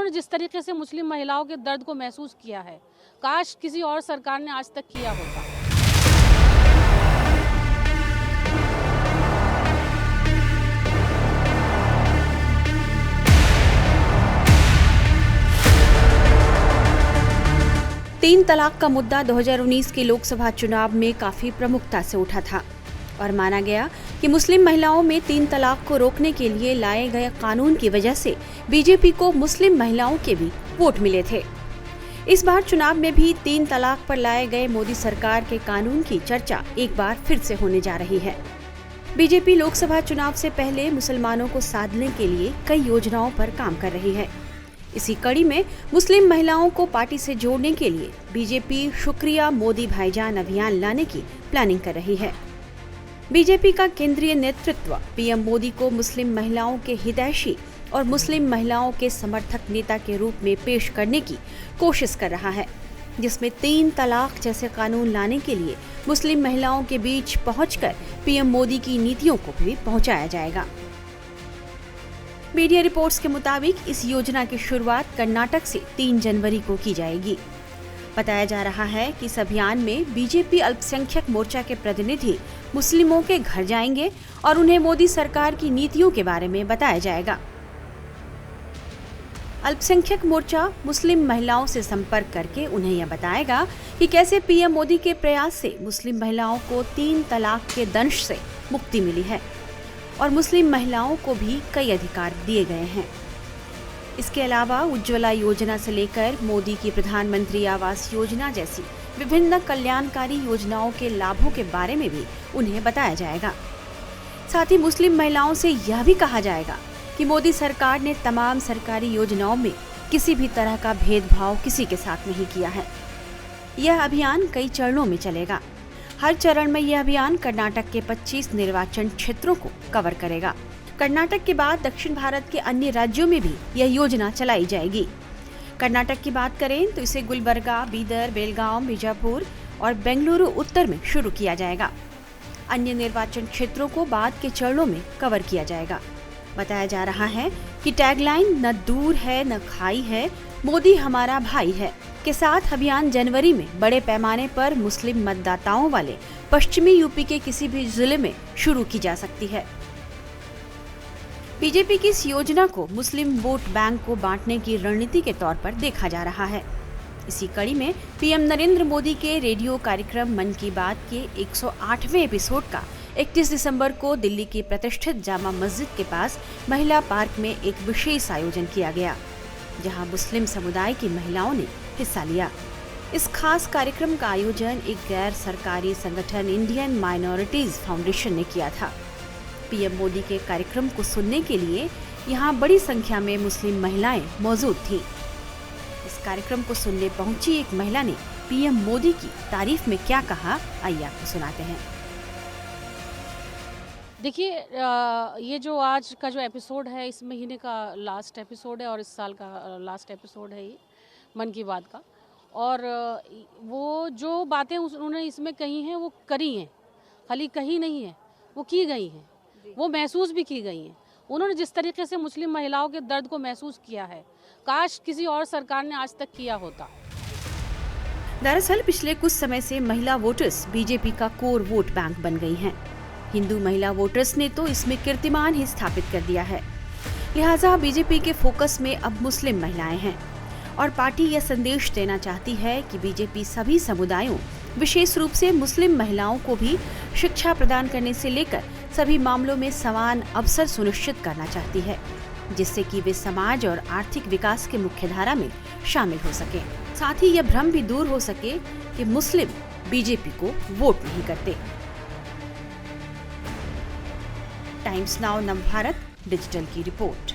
उन्होंने जिस तरीके से मुस्लिम महिलाओं के दर्द को महसूस किया है, काश किसी और सरकार ने आज तक किया होता। तीन तलाक का मुद्दा 2019 के लोकसभा चुनाव में काफी प्रमुखता से उठा था और माना गया कि मुस्लिम महिलाओं में तीन तलाक को रोकने के लिए लाए गए कानून की वजह से बीजेपी को मुस्लिम महिलाओं के भी वोट मिले थे। इस बार चुनाव में भी तीन तलाक पर लाए गए मोदी सरकार के कानून की चर्चा एक बार फिर से होने जा रही है। बीजेपी लोकसभा चुनाव से पहले मुसलमानों को साधने के लिए कई योजनाओं पर काम कर रही है। इसी कड़ी में मुस्लिम महिलाओं को पार्टी से जोड़ने के लिए बीजेपी शुक्रिया मोदी भाईजान अभियान लाने की प्लानिंग कर रही है। बीजेपी का केंद्रीय नेतृत्व पीएम मोदी को मुस्लिम महिलाओं के हितैषी और मुस्लिम महिलाओं के समर्थक नेता के रूप में पेश करने की कोशिश कर रहा है, जिसमें तीन तलाक जैसे कानून लाने के लिए मुस्लिम महिलाओं के बीच पहुंचकर पीएम मोदी की नीतियों को भी पहुंचाया जाएगा। मीडिया रिपोर्ट्स के मुताबिक इस योजना की शुरुआत कर्नाटक से 3 जनवरी को की जाएगी। बताया जा रहा है कि इस अभियान में बीजेपी अल्पसंख्यक मोर्चा के प्रतिनिधि मुस्लिमों के घर जाएंगे और उन्हें मोदी सरकार की नीतियों के बारे में बताया जाएगा। अल्पसंख्यक मोर्चा मुस्लिम महिलाओं से संपर्क करके उन्हें यह बताएगा कि कैसे पीएम मोदी के प्रयास से मुस्लिम महिलाओं को तीन तलाक के दंश से मुक्ति मिली है और मुस्लिम महिलाओं को भी कई अधिकार दिए गए हैं। इसके अलावा उज्ज्वला योजना से लेकर मोदी की प्रधानमंत्री आवास योजना जैसी विभिन्न कल्याणकारी योजनाओं के लाभों के बारे में भी उन्हें बताया जाएगा। साथ ही मुस्लिम महिलाओं से यह भी कहा जाएगा कि मोदी सरकार ने तमाम सरकारी योजनाओं में किसी भी तरह का भेदभाव किसी के साथ नहीं किया है। यह अभियान कई चरणों में चलेगा। हर चरण में यह अभियान कर्नाटक के 25 निर्वाचन क्षेत्रों को कवर करेगा। कर्नाटक के बाद दक्षिण भारत के अन्य राज्यों में भी यह योजना चलाई जाएगी। कर्नाटक की बात करें तो इसे गुलबर्गा, बीदर, बेलगांव, बीजापुर और बेंगलुरु उत्तर में शुरू किया जाएगा। अन्य निर्वाचन क्षेत्रों को बाद के चरणों में कवर किया जाएगा। बताया जा रहा है कि टैगलाइन न दूर है न खाई है, मोदी हमारा भाई है के साथ अभियान जनवरी में बड़े पैमाने पर मुस्लिम मतदाताओं वाले पश्चिमी यूपी के किसी भी जिले में शुरू की जा सकती है। बीजेपी की इस योजना को मुस्लिम वोट बैंक को बांटने की रणनीति के तौर पर देखा जा रहा है। इसी कड़ी में पीएम नरेंद्र मोदी के रेडियो कार्यक्रम मन की बात के 108वें एपिसोड का 31 दिसंबर को दिल्ली की प्रतिष्ठित जामा मस्जिद के पास महिला पार्क में एक विशेष आयोजन किया गया, जहां मुस्लिम समुदाय की महिलाओं ने हिस्सा लिया। इस खास कार्यक्रम का आयोजन एक गैर सरकारी संगठन इंडियन माइनॉरिटीज फाउंडेशन ने किया था। पीएम मोदी के कार्यक्रम को सुनने के लिए यहां बड़ी संख्या में मुस्लिम महिलाएं मौजूद थीं। इस कार्यक्रम को सुनने पहुंची एक महिला ने पीएम मोदी की तारीफ में क्या कहा, आइए आपको सुनाते हैं। देखिए, ये जो आज का जो एपिसोड है, इस महीने का लास्ट एपिसोड है और इस साल का लास्ट एपिसोड है ये मन की बात का। और वो जो बातें उन्होंने इसमें कही हैं वो करी हैं, खाली कही नहीं है, वो की गई हैं, वो महसूस भी की गई हैं। उन्होंने जिस तरीके से मुस्लिम महिलाओं के दर्द को महसूस किया है, काश किसी और सरकार ने आज तक किया होता। दरअसल पिछले कुछ समय से महिला वोटर्स बीजेपी का कोर वोट बैंक बन गई हैं। हिंदू महिला वोटर्स ने तो इसमें कीर्तिमान ही स्थापित कर दिया है। लिहाजा बीजेपी के फोकस में अब मुस्लिम महिलाएं हैं और पार्टी यह संदेश देना चाहती है कि बीजेपी सभी समुदायों, विशेष रूप से मुस्लिम महिलाओं को भी शिक्षा प्रदान करने से लेकर सभी मामलों में समान अवसर सुनिश्चित करना चाहती है, जिससे कि वे समाज और आर्थिक विकास के मुख्यधारा में शामिल हो सके। साथ ही यह भ्रम भी दूर हो सके कि मुस्लिम बीजेपी को वोट नहीं करते। टाइम्स नाउ नवभारत डिजिटल की रिपोर्ट।